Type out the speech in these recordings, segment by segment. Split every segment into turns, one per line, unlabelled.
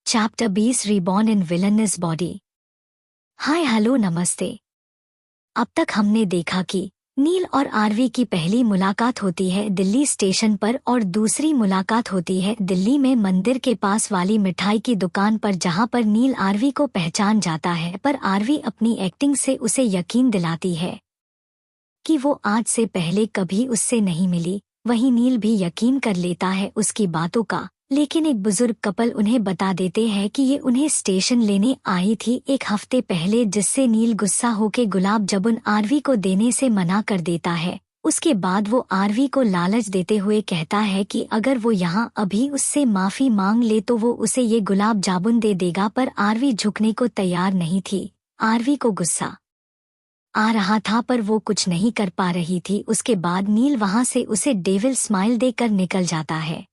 Chapter 20 reborn इन villainous body. Hi hello नमस्ते। अब तक हमने देखा कि नील और आरवी की पहली मुलाकात होती है दिल्ली स्टेशन पर और दूसरी मुलाकात होती है दिल्ली में मंदिर के पास वाली मिठाई की दुकान पर, जहां पर नील आरवी को पहचान जाता है, पर आरवी अपनी एक्टिंग से उसे यकीन दिलाती है कि वो आज से पहले कभी उससे नहीं मिली। वहीं नील भी यकीन कर लेता है उसकी बातों का, लेकिन एक बुजुर्ग कपल उन्हें बता देते हैं कि ये उन्हें स्टेशन लेने आई थी एक हफ्ते पहले, जिससे नील गुस्सा होकर गुलाब जामुन आरवी को देने से मना कर देता है। उसके बाद वो आरवी को लालच देते हुए कहता है कि अगर वो यहाँ अभी उससे माफी मांग ले तो वो उसे ये गुलाब जामुन दे देगा, पर आरवी झुकने को तैयार नहीं थी। आरवी को गुस्सा आ रहा था पर वो कुछ नहीं कर पा रही थी। उसके बाद नील वहां से उसे डेविल स्माइल देकर निकल जाता है।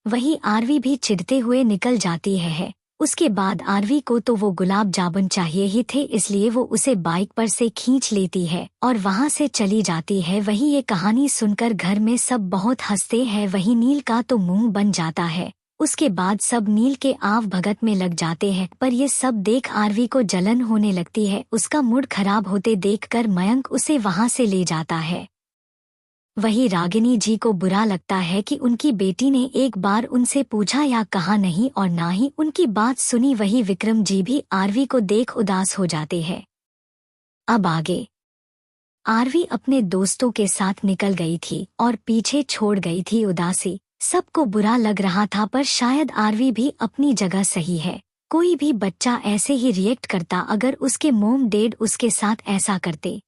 वहीं आरवी भी चिढ़ते हुए निकल जाती है। उसके बाद आरवी को तो वो गुलाब जामुन चाहिए ही थे, इसलिए वो उसे बाइक पर से खींच लेती है और वहां से चली जाती है। वहीं ये कहानी सुनकर घर में सब बहुत हंसते हैं। वहीं नील का तो मुंह बन जाता है। उसके बाद सब नील के आव भगत में लग जाते हैं, पर ये सब देख आरवी को जलन होने लगती है। उसका मूड खराब होते देखकर मयंक उसे वहां से ले जाता है। वही रागिनी जी को बुरा लगता है कि उनकी बेटी ने एक बार उनसे पूछा या कहा नहीं और ना ही उनकी बात सुनी। वही विक्रम जी भी आरवी को देख उदास हो जाते हैं। अब आगे आरवी अपने दोस्तों के साथ निकल गई थी और पीछे छोड़ गई थी उदासी। सबको बुरा लग रहा था, पर शायद आरवी भी अपनी जगह सही है। कोई भी बच्चा ऐसे ही रिएक्ट करता अगर उसके मोम डैड उसके साथ ऐसा करते।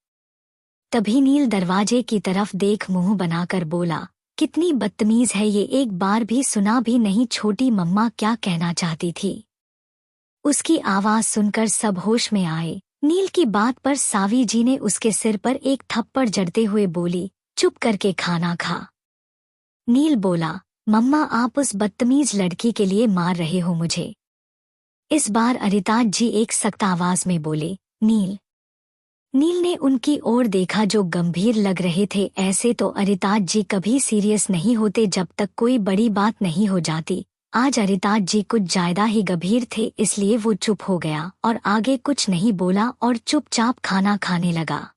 तभी नील दरवाजे की तरफ देख मुंह बनाकर बोला, कितनी बदतमीज है ये, एक बार भी सुना भी नहीं। छोटी मम्मा क्या कहना चाहती थी? उसकी आवाज सुनकर सब होश में आए। नील की बात पर सावी जी ने उसके सिर पर एक थप्पड़ जड़ते हुए बोली, चुप करके खाना खा। नील बोला, मम्मा आप उस बदतमीज लड़की के लिए मार रहे हो मुझे। इस बार अरिताज जी एक सख्त आवाज में बोले, नील। नील ने उनकी ओर देखा जो गंभीर लग रहे थे। ऐसे तो अरिताज जी कभी सीरियस नहीं होते जब तक कोई बड़ी बात नहीं हो जाती। आज अरिताज जी कुछ ज्यादा ही गंभीर थे, इसलिए वो चुप हो गया और आगे कुछ नहीं बोला और चुपचाप खाना खाने लगा।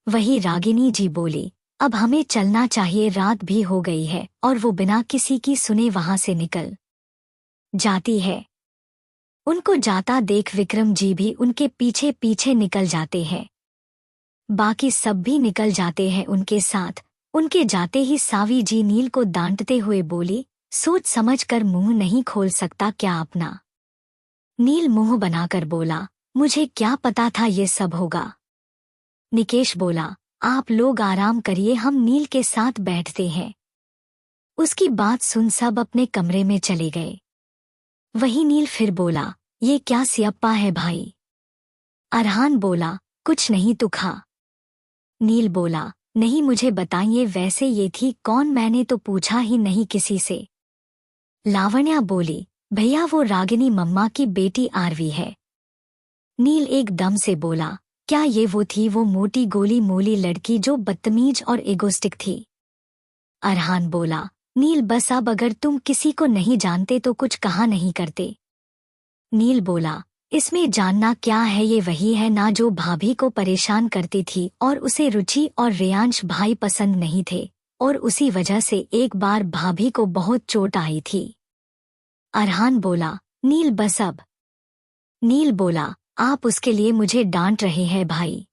वही रागिनी जी बोली, अब हमें चलना चाहिए, रात भी हो गई है। और वो बिना किसी की सुने वहां से निकल जाती है। उनको जाता देख विक्रम जी भी उनके पीछे पीछे निकल जाते हैं। बाकी सब भी निकल जाते हैं उनके साथ। उनके जाते ही सावी जी नील को डांटते हुए बोली, सोच समझ कर मुंह नहीं खोल सकता क्या अपना? नील मुंह बनाकर बोला, मुझे क्या पता था ये सब होगा। निकेश बोला, आप लोग आराम करिए, हम नील के साथ बैठते हैं। उसकी बात सुन सब अपने कमरे में चले गए। वही नील फिर बोला, ये क्या सियप्पा है भाई? अरहान बोला, कुछ नहीं तू खा। नील बोला, नहीं मुझे बताइए, वैसे ये थी कौन? मैंने तो पूछा ही नहीं किसी से। लावण्या बोली, भैया वो रागिनी मम्मा की बेटी आरवी है। नील एकदम से बोला, क्या ये वो थी, वो मोटी गोली मोली लड़की जो बदतमीज और एगोस्टिक थी? अरहान बोला, नील बस अब अगर तुम किसी को नहीं जानते तो कुछ कहा नहीं करते। नील बोला, इसमें जानना क्या है, ये वही है ना जो भाभी को परेशान करती थी और उसे रुचि और रेयांश भाई पसंद नहीं थे और उसी वजह से एक बार भाभी को बहुत चोट आई थी। अरहान बोला, नील बस अब। नील बोला, आप उसके लिए मुझे डांट रहे हैं भाई।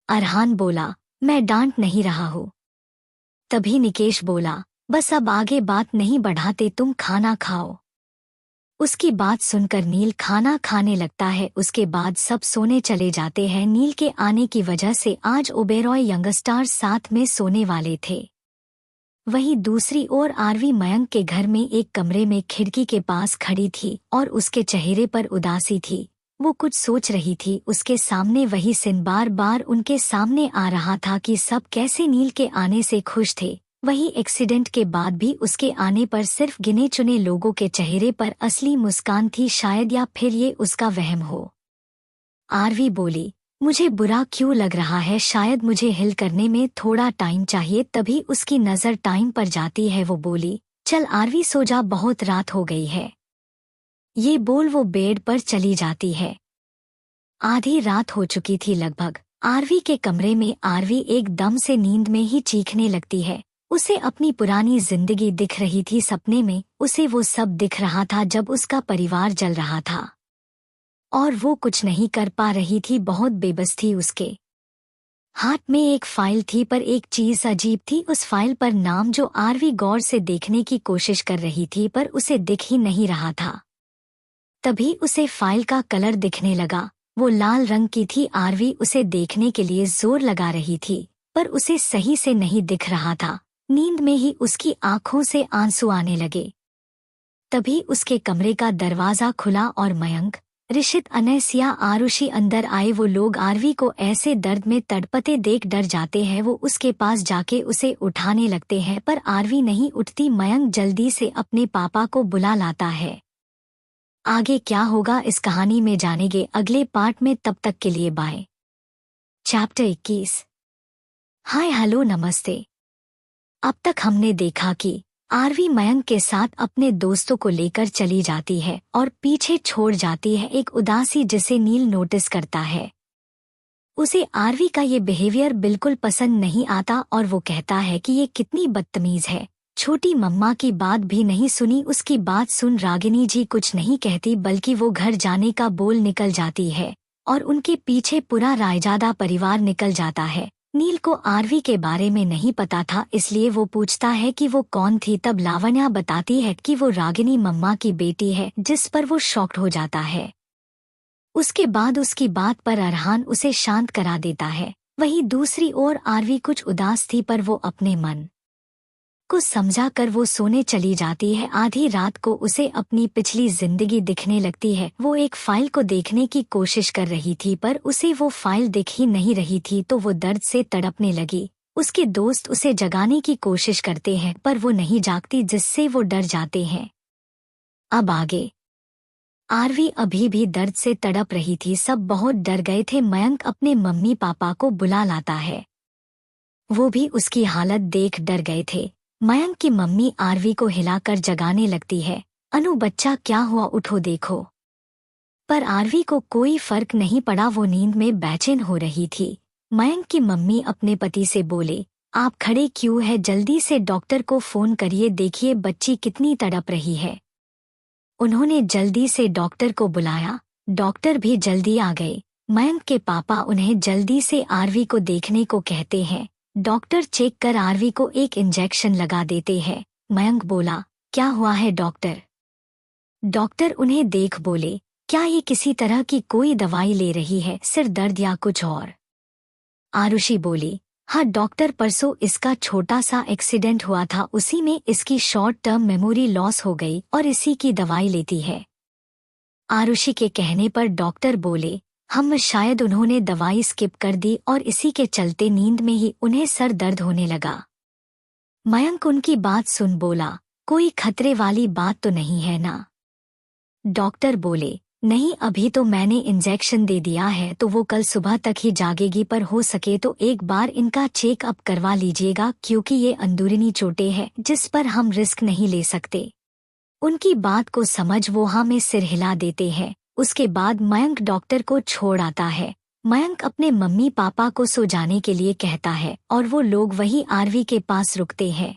अरहान बोला, मैं डांट नहीं रहा हूँ। तभी निकेश बोला, बस अब आगे बात नहीं बढ़ाते, तुम खाना खाओ। उसकी बात सुनकर नील खाना खाने लगता है। उसके बाद सब सोने चले जाते हैं। नील के आने की वजह से आज ओबेरॉय यंगस्टार्स साथ में सोने वाले थे। वहीं दूसरी ओर आरवी मयंक के घर में एक कमरे में खिड़की के पास खड़ी थी और उसके चेहरे पर उदासी थी। वो कुछ सोच रही थी। उसके सामने वही सीन बार बार उनके सामने आ रहा था कि सब कैसे नील के आने से खुश थे। वही एक्सीडेंट के बाद भी उसके आने पर सिर्फ गिने चुने लोगों के चेहरे पर असली मुस्कान थी, शायद, या फिर ये उसका वहम हो। आरवी बोली, मुझे बुरा क्यों लग रहा है, शायद मुझे हिल करने में थोड़ा टाइम चाहिए। तभी उसकी नज़र टाइम पर जाती है। वो बोली, चल आरवी सो जा, बहुत रात हो गई है। ये बोल वो बेड पर चली जाती है। आधी रात हो चुकी थी लगभग। आरवी के कमरे में आरवी एकदम से नींद में ही चीखने लगती है। उसे अपनी पुरानी जिंदगी दिख रही थी। सपने में उसे वो सब दिख रहा था जब उसका परिवार जल रहा था और वो कुछ नहीं कर पा रही थी। बहुत बेबस थी। उसके हाथ में एक फाइल थी पर एक चीज अजीब थी। उस फाइल पर नाम जो आरवी गौर से देखने की कोशिश कर रही थी पर उसे दिख ही नहीं रहा था। तभी उसे फाइल का कलर दिखने लगा। वो लाल रंग की थी। आरवी उसे देखने के लिए जोर लगा रही थी पर उसे सही से नहीं दिख रहा था। नींद में ही उसकी आंखों से आंसू आने लगे। तभी उसके कमरे का दरवाजा खुला और मयंक, ऋषित, अनैसिया, आरुषि अंदर आए। वो लोग आरवी को ऐसे दर्द में तड़पते देख डर जाते हैं। वो उसके पास जाके उसे उठाने लगते हैं पर आरवी नहीं उठती। मयंक जल्दी से अपने पापा को बुला लाता है। आगे क्या होगा इस कहानी में जानेंगे अगले पार्ट में। तब तक के लिए बाय। चैप्टर 21। हाय हेलो नमस्ते। अब तक हमने देखा कि आरवी मयंक के साथ अपने दोस्तों को लेकर चली जाती है और पीछे छोड़ जाती है एक उदासी जिसे नील नोटिस करता है। उसे आरवी का ये बिहेवियर बिल्कुल पसंद नहीं आता और वो कहता है कि ये कितनी बदतमीज है। छोटी मम्मा की बात भी नहीं सुनी। उसकी बात सुन रागिनी जी कुछ नहीं कहती बल्कि वो घर जाने का बोल निकल जाती है और उनके पीछे पूरा रायजादा परिवार निकल जाता है। नील को आरवी के बारे में नहीं पता था इसलिए वो पूछता है कि वो कौन थी। तब लावण्या बताती है कि वो रागिनी मम्मा की बेटी है जिस पर वो शॉक्ड हो जाता है। उसके बाद उसकी बात पर अरहान उसे शांत करा देता है। वहीं दूसरी ओर आरवी कुछ उदास थी पर वो अपने मन को समझा कर वो सोने चली जाती है। आधी रात को उसे अपनी पिछली जिंदगी दिखने लगती है। वो एक फाइल को देखने की कोशिश कर रही थी पर उसे वो फाइल दिख ही नहीं रही थी तो वो दर्द से तड़पने लगी। उसके दोस्त उसे जगाने की कोशिश करते हैं पर वो नहीं जागती जिससे वो डर जाते हैं। अब आगे। आरवी अभी भी दर्द से तड़प रही थी। सब बहुत डर गए थे। मयंक अपने मम्मी पापा को बुला लाता है। वो भी उसकी हालत देख डर गए थे। मयंक की मम्मी आरवी को हिलाकर जगाने लगती है। अनु बच्चा क्या हुआ, उठो देखो। पर आरवी को कोई फर्क नहीं पड़ा। वो नींद में बेचैन हो रही थी। मयंक की मम्मी अपने पति से बोले, आप खड़े क्यों है, जल्दी से डॉक्टर को फोन करिए, देखिए बच्ची कितनी तड़प रही है। उन्होंने जल्दी से डॉक्टर को बुलाया। डॉक्टर भी जल्दी आ गए। मयंक के पापा उन्हें जल्दी से आरवी को देखने को कहते हैं। डॉक्टर चेक कर आरवी को एक इंजेक्शन लगा देते हैं। मयंक बोला, क्या हुआ है डॉक्टर? डॉक्टर उन्हें देख बोले, क्या ये किसी तरह की कोई दवाई ले रही है, सिर दर्द या कुछ और? आरुषि बोली, हाँ डॉक्टर, परसों इसका छोटा सा एक्सीडेंट हुआ था, उसी में इसकी शॉर्ट टर्म मेमोरी लॉस हो गई और इसी की दवाई लेती है। आरुषि के कहने पर डॉक्टर बोले, हम शायद उन्होंने दवाई स्किप कर दी और इसी के चलते नींद में ही उन्हें सर दर्द होने लगा। मयंक उनकी बात सुन बोला, कोई खतरे वाली बात तो नहीं है ना? डॉक्टर बोले, नहीं, अभी तो मैंने इंजेक्शन दे दिया है तो वो कल सुबह तक ही जागेगी, पर हो सके तो एक बार इनका चेकअप करवा लीजिएगा क्योंकि ये अंदरूनी चोटें हैं जिस पर हम रिस्क नहीं ले सकते। उनकी बात को समझ वो हाँ में सिर हिला देते हैं। उसके बाद मयंक डॉक्टर को छोड़ आता है। मयंक अपने मम्मी पापा को सो जाने के लिए कहता है और वो लोग वहीं आरवी के पास रुकते हैं।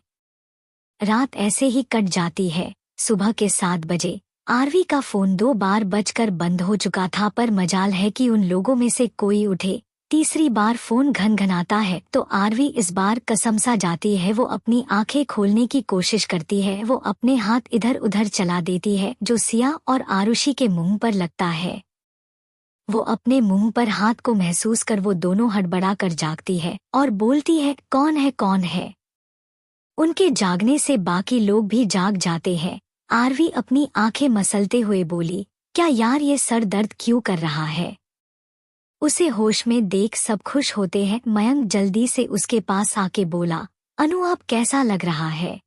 रात ऐसे ही कट जाती है। सुबह के 7 बजे आरवी का फोन 2 बार बजकर बंद हो चुका था पर मजाल है कि उन लोगों में से कोई उठे। तीसरी बार फोन घनघनाता है तो आरवी इस बार कसम सा जाती है। वो अपनी आंखें खोलने की कोशिश करती है। वो अपने हाथ इधर उधर चला देती है जो सिया और आरुषि के मुंह पर लगता है। वो अपने मुंह पर हाथ को महसूस कर वो दोनों हड़बड़ा कर जागती है और बोलती है, कौन है कौन है? उनके जागने से बाकी लोग भी जाग जाते हैं। आरवी अपनी आंखें मसलते हुए बोली, क्या यार ये सर दर्द क्यों कर रहा है? उसे होश में देख सब खुश होते हैं। मयंक जल्दी से उसके पास आके बोला, अनु आप कैसा लग रहा है?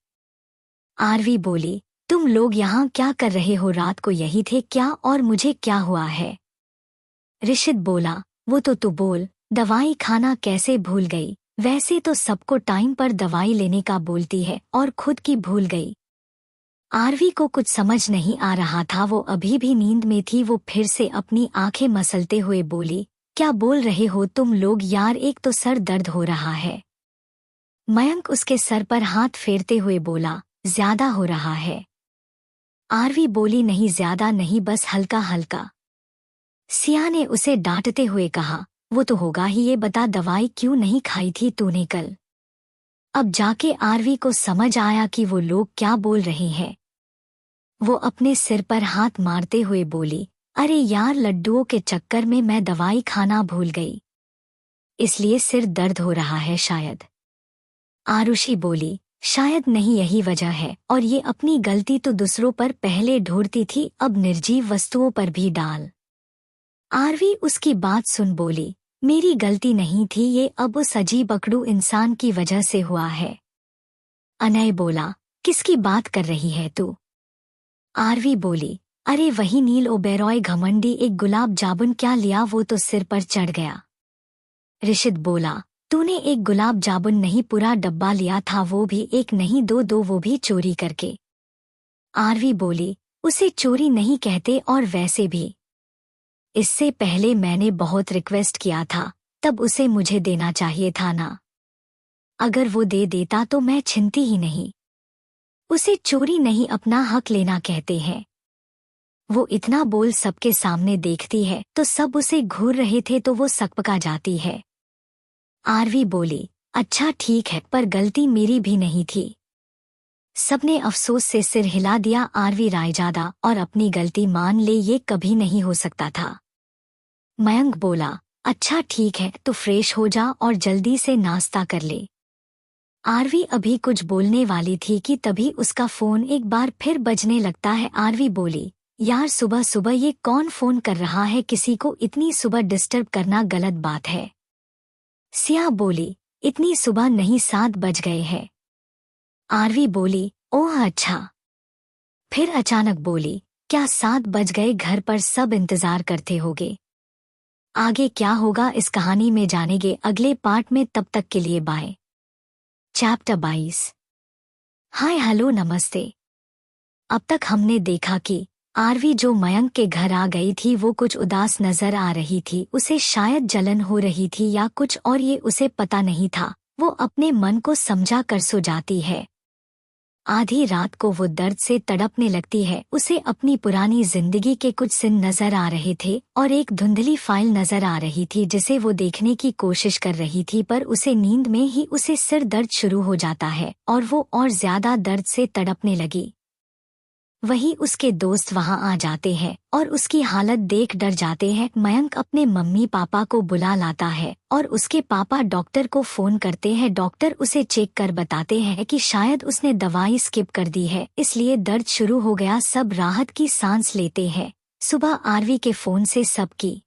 आरवी बोली, तुम लोग यहाँ क्या कर रहे हो, रात को यही थे क्या और मुझे क्या हुआ है? ऋषित बोला, वो तो तू बोल, दवाई खाना कैसे भूल गई? वैसे तो सबको टाइम पर दवाई लेने का बोलती है और खुद की भूल गई। आरवी को कुछ समझ नहीं आ रहा था, वो अभी भी नींद में थी। वो फिर से अपनी आंखें मसलते हुए बोली, क्या बोल रहे हो तुम लोग यार, एक तो सर दर्द हो रहा है। मयंक उसके सर पर हाथ फेरते हुए बोला, ज्यादा हो रहा है। आरवी बोली, नहीं ज्यादा नहीं, बस हल्का हल्का। सिया ने उसे डांटते हुए कहा, वो तो होगा ही, ये बता दवाई क्यों नहीं खाई थी तूने कल। अब जाके आरवी को समझ आया कि वो लोग क्या बोल रहे हैं। वो अपने सिर पर हाथ मारते हुए बोली, अरे यार, लड्डुओं के चक्कर में मैं दवाई खाना भूल गई, इसलिए सिर दर्द हो रहा है शायद। आरुषि बोली, शायद नहीं, यही वजह है। और ये अपनी गलती तो दूसरों पर पहले ढूंढती थी, अब निर्जीव वस्तुओं पर भी डाल। आरवी उसकी बात सुन बोली, मेरी गलती नहीं थी, ये अब उस अजीब अकड़ू इंसान की वजह से हुआ है। अनय बोला, किसकी बात कर रही है तू। आरवी बोली, अरे वही नील ओबेरॉय घमंडी, एक गुलाब जामुन क्या लिया, वो तो सिर पर चढ़ गया। ऋषित बोला, तूने एक गुलाब जामुन नहीं, पूरा डब्बा लिया था, वो भी एक नहीं दो दो, वो भी चोरी करके। आरवी बोली, उसे चोरी नहीं कहते, और वैसे भी इससे पहले मैंने बहुत रिक्वेस्ट किया था, तब उसे मुझे देना चाहिए था ना। अगर वो दे देता तो मैं छीनती ही नहीं। उसे चोरी नहीं, अपना हक लेना कहते हैं। वो इतना बोल सबके सामने देखती है तो सब उसे घूर रहे थे तो वो सकपका जाती है। आरवी बोली, अच्छा ठीक है, पर गलती मेरी भी नहीं थी। सबने अफसोस से सिर हिला दिया। आरवी रायजादा, और अपनी गलती मान ले, ये कभी नहीं हो सकता था। मयंक बोला, अच्छा ठीक है, तो फ्रेश हो जा और जल्दी से नाश्ता कर ले। आरवी अभी कुछ बोलने वाली थी कि तभी उसका फोन एक बार फिर बजने लगता है। आरवी बोली, यार सुबह सुबह ये कौन फोन कर रहा है, किसी को इतनी सुबह डिस्टर्ब करना गलत बात है। सिया बोली, इतनी सुबह नहीं, 7 बज गए हैं। आरवी बोली, ओह अच्छा। फिर अचानक बोली, क्या 7 बज गए, घर पर सब इंतजार करते होगे। आगे क्या होगा इस कहानी में जानेंगे अगले पार्ट में, तब तक के लिए बाय। चैप्टर 22। हाय हेलो नमस्ते। अब तक हमने देखा कि आरवी जो मयंक के घर आ गई थी वो कुछ उदास नजर आ रही थी। उसे शायद जलन हो रही थी या कुछ और, ये उसे पता नहीं था। वो अपने मन को समझा कर सो जाती है। आधी रात को वो दर्द से तड़पने लगती है। उसे अपनी पुरानी जिंदगी के कुछ सीन नजर आ रहे थे और एक धुंधली फाइल नजर आ रही थी जिसे वो देखने की कोशिश कर रही थी, पर उसे नींद में ही उसे सिर दर्द शुरू हो जाता है और वो और ज्यादा दर्द से तड़पने लगी। वहीं उसके दोस्त वहां आ जाते हैं और उसकी हालत देख डर जाते हैं। मयंक अपने मम्मी पापा को बुला लाता है और उसके पापा डॉक्टर को फोन करते हैं। डॉक्टर उसे चेक कर बताते हैं कि शायद उसने दवाई स्किप कर दी है, इसलिए दर्द शुरू हो गया। सब राहत की सांस लेते हैं। सुबह आरवी के फोन से सबकी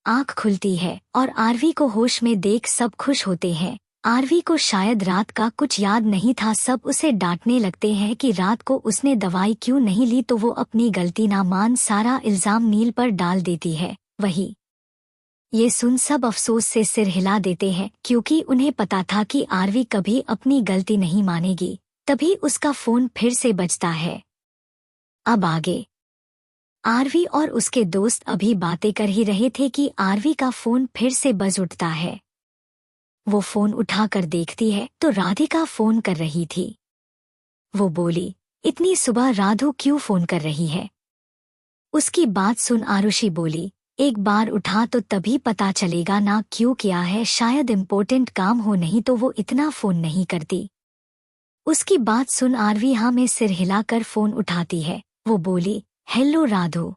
आंख खुलती है और आरवी को होश में देख सब खुश होते हैं। आरवी को शायद रात का कुछ याद नहीं था। सब उसे डांटने लगते हैं कि रात को उसने दवाई क्यों नहीं ली, तो वो अपनी गलती ना मान सारा इल्जाम नील पर डाल देती है। वही ये सुन सब अफसोस से सिर हिला देते हैं, क्योंकि उन्हें पता था कि आरवी कभी अपनी गलती नहीं मानेगी। तभी उसका फोन फिर से बजता है। अब आगे आरवी और उसके दोस्त अभी बातें कर ही रहे थे कि आरवी का फोन फिर से बज उठता है। वो फोन उठाकर देखती है तो राधिका फोन कर रही थी। वो बोली, इतनी सुबह राधु क्यों फोन कर रही है। उसकी बात सुन आरुषि बोली, एक बार उठा तो तभी पता चलेगा ना क्यों किया है, शायद इम्पोर्टेंट काम हो, नहीं तो वो इतना फोन नहीं करती। उसकी बात सुन आरवी हाँ में सिर हिलाकर फोन उठाती है। वो बोली, हेलो राधु।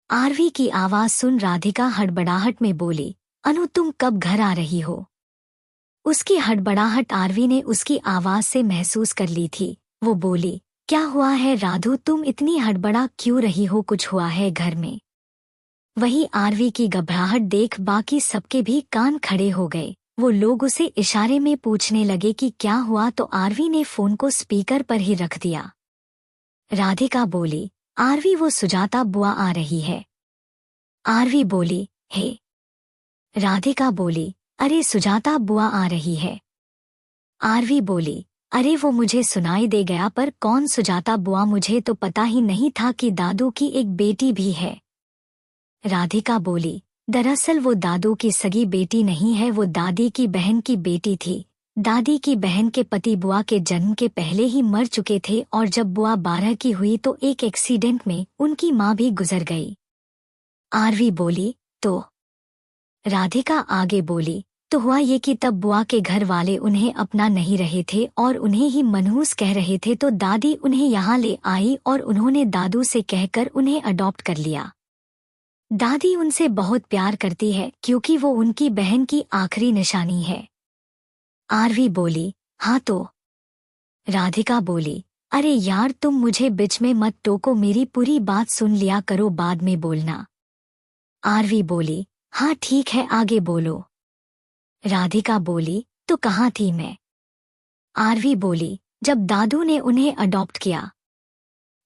आरवी की आवाज सुन राधिका हड़बड़ाहट में बोली, अनु तुम कब घर आ रही हो। उसकी हड़बड़ाहट आरवी ने उसकी आवाज से महसूस कर ली थी। वो बोली, क्या हुआ है राधु, तुम इतनी हड़बड़ा क्यों रही हो, कुछ हुआ है घर में। वही आरवी की घबराहट देख बाकी सबके भी कान खड़े हो गए। वो लोग उसे इशारे में पूछने लगे कि क्या हुआ, तो आरवी ने फोन को स्पीकर पर ही रख दिया। राधिका बोली, आरवी वो सुजाता बुआ आ रही है। आरवी बोली, हे। राधिका बोली, अरे सुजाता बुआ आ रही है। आरवी बोली, अरे वो मुझे सुनाई दे गया, पर कौन सुजाता बुआ, मुझे तो पता ही नहीं था कि दादू की एक बेटी भी है। राधिका बोली, दरअसल वो दादू की सगी बेटी नहीं है, वो दादी की बहन की बेटी थी। दादी की बहन के पति बुआ के जन्म के पहले ही मर चुके थे और जब बुआ 12 की हुई तो एक एक्सीडेंट में उनकी माँ भी गुजर गई। आरवी बोली, तो? राधिका आगे बोली, तो हुआ ये कि तब बुआ के घर वाले उन्हें अपना नहीं रहे थे और उन्हें ही मनहूस कह रहे थे, तो दादी उन्हें यहाँ ले आई और उन्होंने दादू से कहकर उन्हें अडॉप्ट कर लिया। दादी उनसे बहुत प्यार करती है क्योंकि वो उनकी बहन की आखिरी निशानी है। आरवी बोली, हाँ तो? राधिका बोली, अरे यार तुम मुझे बीच में मत टोको, मेरी पूरी बात सुन लिया करो, बाद में बोलना। आरवी बोली, हाँ ठीक है, आगे बोलो। राधिका बोली, तो कहाँ थी मैं? आरवी बोली, जब दादू ने उन्हें अडॉप्ट किया।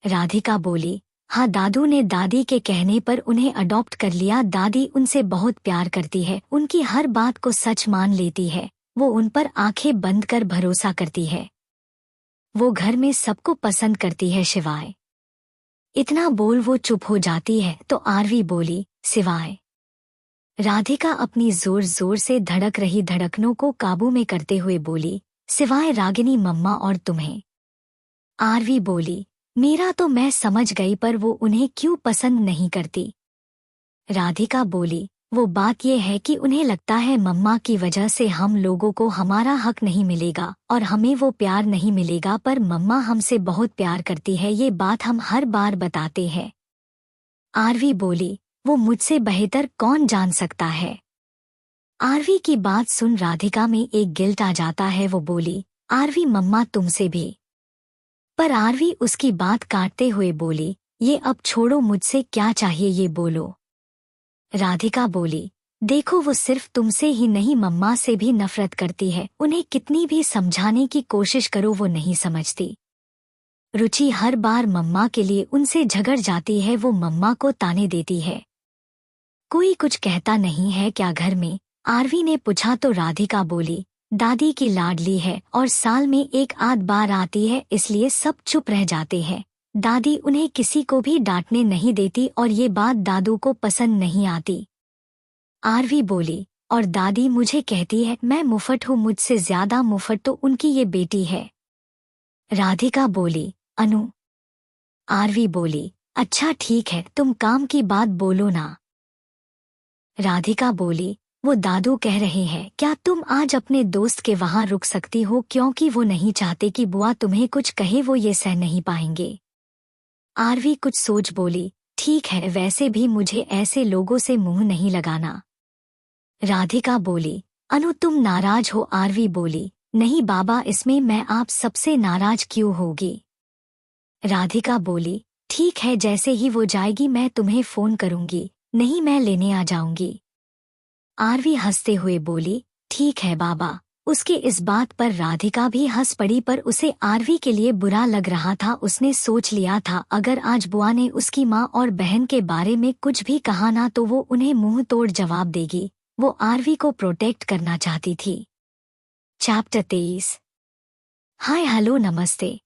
राधिका बोली, हाँ दादू ने दादी के कहने पर उन्हें अडॉप्ट कर लिया। दादी उनसे बहुत प्यार करती है, उनकी हर बात को सच मान लेती है, वो उन पर आंखें बंद कर भरोसा करती है। वो घर में सबको पसंद करती है सिवाय। इतना बोल वो चुप हो जाती है तो आरवी बोली, सिवाय? राधिका अपनी जोर जोर से धड़क रही धड़कनों को काबू में करते हुए बोली, सिवाय रागिनी मम्मा और तुम्हें। आरवी बोली, मेरा तो मैं समझ गई, पर वो उन्हें क्यों पसंद नहीं करती? राधिका बोली, वो बात ये है कि उन्हें लगता है मम्मा की वजह से हम लोगों को हमारा हक नहीं मिलेगा और हमें वो प्यार नहीं मिलेगा, पर मम्मा हमसे बहुत प्यार करती है, ये बात हम हर बार बताते हैं। आरवी बोली, वो मुझसे बेहतर कौन जान सकता है? आरवी की बात सुन राधिका में एक गिल्ट आ जाता है। वो बोली, आरवी मम्मा तुमसे भी। पर आरवी उसकी बात काटते हुए बोली, ये अब छोड़ो, मुझसे क्या चाहिए ये बोलो। राधिका बोली, देखो वो सिर्फ तुमसे ही नहीं मम्मा से भी नफरत करती है, उन्हें कितनी भी समझाने की कोशिश करो वो नहीं समझती। रुचि हर बार मम्मा के लिए उनसे झगड़ जाती है, वो मम्मा को ताने देती है। कोई कुछ कहता नहीं है क्या घर में? आरवी ने पूछा तो राधिका बोली, दादी की लाडली है और साल में एक आध बार आती है, इसलिए सब चुप रह जाते हैं। दादी उन्हें किसी को भी डांटने नहीं देती और ये बात दादू को पसंद नहीं आती। आरवी बोली, और दादी मुझे कहती है मैं मुफट हूँ, मुझसे ज्यादा मुफट तो उनकी ये बेटी है। राधिका बोली, अनु। आरवी बोली, अच्छा ठीक है, तुम काम की बात बोलो ना। राधिका बोली, वो दादू कह रहे हैं क्या तुम आज अपने दोस्त के वहां रुक सकती हो, क्योंकि वो नहीं चाहते कि बुआ तुम्हें कुछ कहे, वो ये सह नहीं पाएंगे। आरवी कुछ सोच बोली, ठीक है, वैसे भी मुझे ऐसे लोगों से मुंह नहीं लगाना। राधिका बोली, अनु तुम नाराज हो? आरवी बोली, नहीं बाबा, इसमें मैं आप सबसे नाराज क्यों होगी? राधिका बोली, ठीक है, जैसे ही वो जाएगी मैं तुम्हें फोन करूंगी, नहीं मैं लेने आ जाऊंगी। आरवी हंसते हुए बोली, ठीक है बाबा। उसके इस बात पर राधिका भी हंस पड़ी, पर उसे आरवी के लिए बुरा लग रहा था। उसने सोच लिया था अगर आज बुआ ने उसकी माँ और बहन के बारे में कुछ भी कहा ना तो वो उन्हें मुंह तोड़ जवाब देगी। वो आरवी को प्रोटेक्ट करना चाहती थी। चैप्टर 23। हाय हेलो नमस्ते।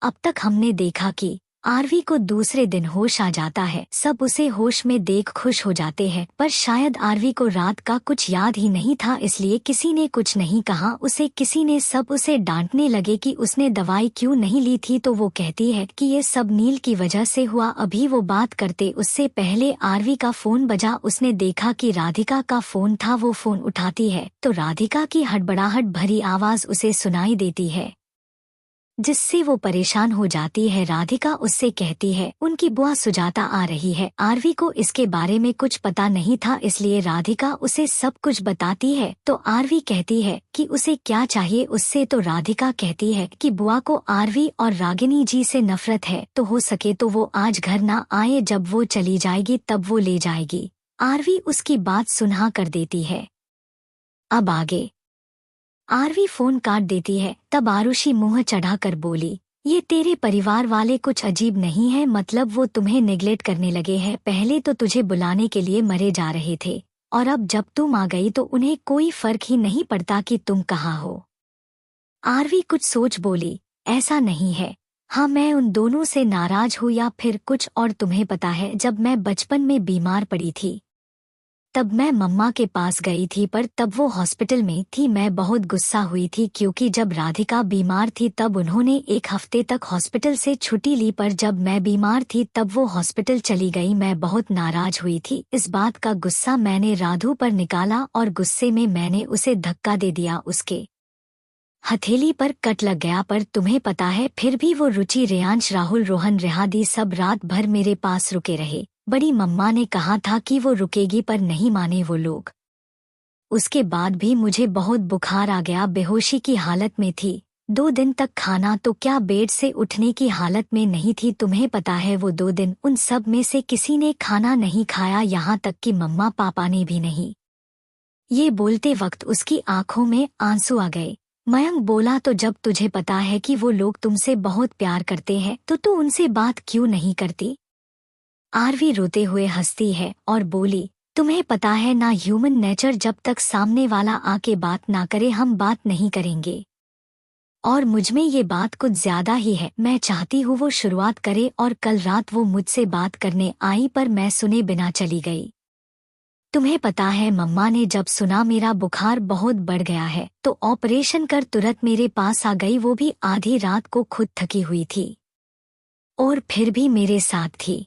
अब तक हमने देखा कि आरवी को दूसरे दिन होश आ जाता है। सब उसे होश में देख खुश हो जाते हैं, पर शायद आरवी को रात का कुछ याद ही नहीं था, इसलिए किसी ने कुछ नहीं कहा उसे। किसी ने सब उसे डांटने लगे कि उसने दवाई क्यों नहीं ली थी, तो वो कहती है कि ये सब नील की वजह से हुआ। अभी वो बात करते उससे पहले आरवी का फोन बजा। उसने देखा कि राधिका का फोन था। वो फोन उठाती है तो राधिका की हड़बड़ाहट भरी आवाज उसे सुनाई देती है, जिससे वो परेशान हो जाती है। राधिका उससे कहती है उनकी बुआ सुजाता आ रही है। आरवी को इसके बारे में कुछ पता नहीं था, इसलिए राधिका उसे सब कुछ बताती है। तो आरवी कहती है कि उसे क्या चाहिए उससे, तो राधिका कहती है कि बुआ को आरवी और रागिनी जी से नफरत है, तो हो सके तो वो आज घर ना आए, जब वो चली जाएगी तब वो ले जाएगी। आरवी उसकी बात सुनहा कर देती है। अब आगे आरवी फोन काट देती है। तब आरुषि मुंह चढ़ाकर बोली, ये तेरे परिवार वाले कुछ अजीब नहीं है, मतलब वो तुम्हें नेग्लेक्ट करने लगे हैं। पहले तो तुझे बुलाने के लिए मरे जा रहे थे और अब जब तुम आ गई तो उन्हें कोई फर्क ही नहीं पड़ता कि तुम कहाँ हो। आरवी कुछ सोच बोली, ऐसा नहीं है। हाँ, मैं उन दोनों से नाराज हूँ या फिर कुछ और। तुम्हें पता है, जब मैं बचपन में बीमार पड़ी थी तब मैं मम्मा के पास गई थी, पर तब वो हॉस्पिटल में थी। मैं बहुत गुस्सा हुई थी क्योंकि जब राधिका बीमार थी तब उन्होंने 1 हफ्ते तक हॉस्पिटल से छुट्टी ली, पर जब मैं बीमार थी तब वो हॉस्पिटल चली गई। मैं बहुत नाराज हुई थी। इस बात का गुस्सा मैंने राधु पर निकाला और गुस्से में मैंने उसे धक्का दे दिया। उसके हथेली पर कट लग गया। पर तुम्हें पता है, फिर भी वो रुचि, रेयांश, राहुल, रोहन, रेहादी सब रात भर मेरे पास रुके रहे। बड़ी मम्मा ने कहा था कि वो रुकेगी, पर नहीं माने वो लोग। उसके बाद भी मुझे बहुत बुखार आ गया, बेहोशी की हालत में थी। 2 दिन तक खाना तो क्या, बेड से उठने की हालत में नहीं थी। तुम्हें पता है, वो 2 दिन उन सब में से किसी ने खाना नहीं खाया, यहाँ तक कि मम्मा पापा ने भी नहीं। ये बोलते वक्त उसकी आंखों में आंसू आ गए। मयंक बोला, तो जब तुझे पता है कि वो लोग तुमसे बहुत प्यार करते हैं तो तू उनसे बात क्यों नहीं करती? आरवी रोते हुए हंसती है और बोली, तुम्हें पता है ना, ह्यूमन नेचर, जब तक सामने वाला आके बात ना करे हम बात नहीं करेंगे। और मुझमें ये बात कुछ ज्यादा ही है। मैं चाहती हूँ वो शुरुआत करे, और कल रात वो मुझसे बात करने आई पर मैं सुने बिना चली गई। तुम्हें पता है, मम्मा ने जब सुना मेरा बुखार बहुत बढ़ गया है तो ऑपरेशन कर तुरंत मेरे पास आ गई। वो भी आधी रात को, खुद थकी हुई थी और फिर भी मेरे साथ थी।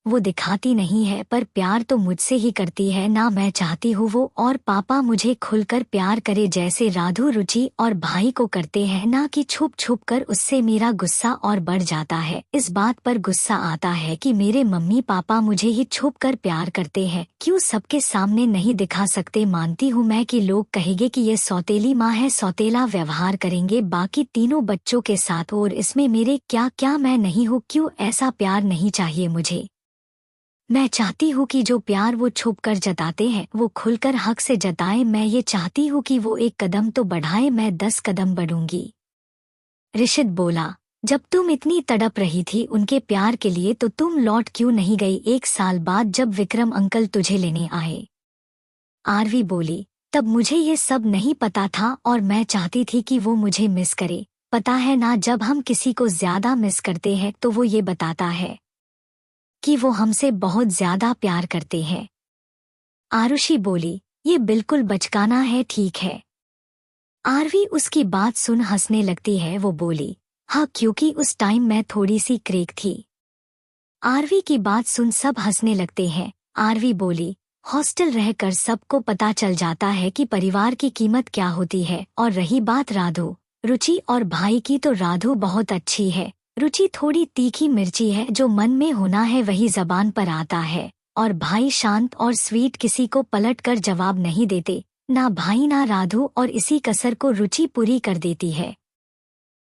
वो दिखाती नहीं है पर प्यार तो मुझसे ही करती है ना। मैं चाहती हूँ वो और पापा मुझे खुलकर प्यार करे, जैसे राधु, रुचि और भाई को करते हैं ना, कि छुप छुप कर। उससे मेरा गुस्सा और बढ़ जाता है। इस बात पर गुस्सा आता है कि मेरे मम्मी पापा मुझे ही छुप कर प्यार करते हैं, क्यों सबके सामने नहीं दिखा सकते? मानती हूँ मैं कि लोग कहेंगे कि ये सौतेली माँ है, सौतेला व्यवहार करेंगे बाकी तीनों बच्चों के साथ, और इसमें मेरे क्या क्या? मैं नहीं हूँ क्यों? ऐसा प्यार नहीं चाहिए मुझे। मैं चाहती हूँ कि जो प्यार वो छुप कर जताते हैं वो खुलकर हक से जताएं। मैं ये चाहती हूँ कि वो 1 कदम तो बढ़ाए, मैं 10 कदम बढ़ूंगी। ऋषित बोला, जब तुम इतनी तड़प रही थी उनके प्यार के लिए तो तुम लौट क्यों नहीं गई 1 साल बाद, जब विक्रम अंकल तुझे लेने आए? आरवी बोली, तब मुझे ये सब नहीं पता था और मैं चाहती थी कि वो मुझे मिस करे। पता है ना, जब हम किसी को ज्यादा मिस करते हैं तो वो ये बताता है कि वो हमसे बहुत ज्यादा प्यार करते हैं। आरुषि बोली, ये बिल्कुल बचकाना है। ठीक है। आरवी उसकी बात सुन हंसने लगती है। वो बोली, हाँ, क्योंकि उस टाइम मैं थोड़ी सी क्रेक थी। आरवी की बात सुन सब हंसने लगते हैं। आरवी बोली, हॉस्टल रहकर सबको पता चल जाता है कि परिवार की कीमत क्या होती है। और रही बात राधु, रुचि और भाई की, तो राधु बहुत अच्छी है। रुचि थोड़ी तीखी मिर्ची है, जो मन में होना है वही जबान पर आता है। और भाई शांत और स्वीट, किसी को पलट कर जवाब नहीं देते, ना भाई ना राधु, और इसी कसर को रुचि पूरी कर देती है।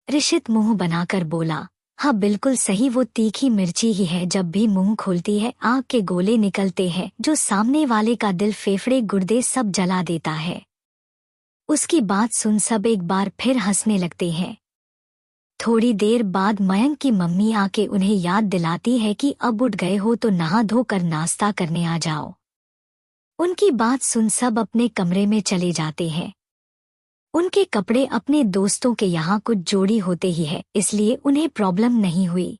ऋषित मुंह बनाकर बोला, हाँ बिल्कुल सही, वो तीखी मिर्ची ही है। जब भी मुंह खोलती है आग के गोले निकलते हैं, जो सामने वाले का दिल, फेफड़े, गुर्दे सब जला देता है। उसकी बात सुन सब एक बार फिर हंसने लगते हैं। थोड़ी देर बाद मयंक की मम्मी आके उन्हें याद दिलाती है कि अब उठ गए हो तो नहा धोकर नाश्ता करने आ जाओ। उनकी बात सुन सब अपने कमरे में चले जाते हैं। उनके कपड़े अपने दोस्तों के यहाँ कुछ जोड़ी होते ही है, इसलिए उन्हें प्रॉब्लम नहीं हुई।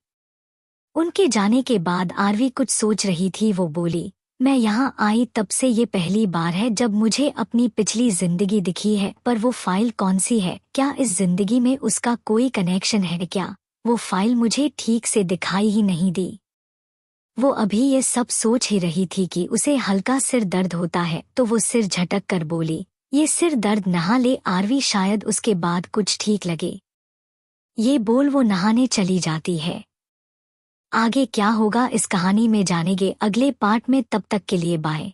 उनके जाने के बाद आरवी कुछ सोच रही थी। वो बोली, मैं यहाँ आई तब से ये पहली बार है जब मुझे अपनी पिछली जिंदगी दिखी है। पर वो फाइल कौन सी है? क्या इस जिंदगी में उसका कोई कनेक्शन है क्या? वो फाइल मुझे ठीक से दिखाई ही नहीं दी। वो अभी ये सब सोच ही रही थी कि उसे हल्का सिर दर्द होता है, तो वो सिर झटक कर बोली, ये सिर दर्द नहा ले आरवी, शायद उसके बाद कुछ ठीक लगे। ये बोल वो नहाने चली जाती है। आगे क्या होगा इस कहानी में जानेंगे अगले पार्ट में। तब तक के लिए बाय।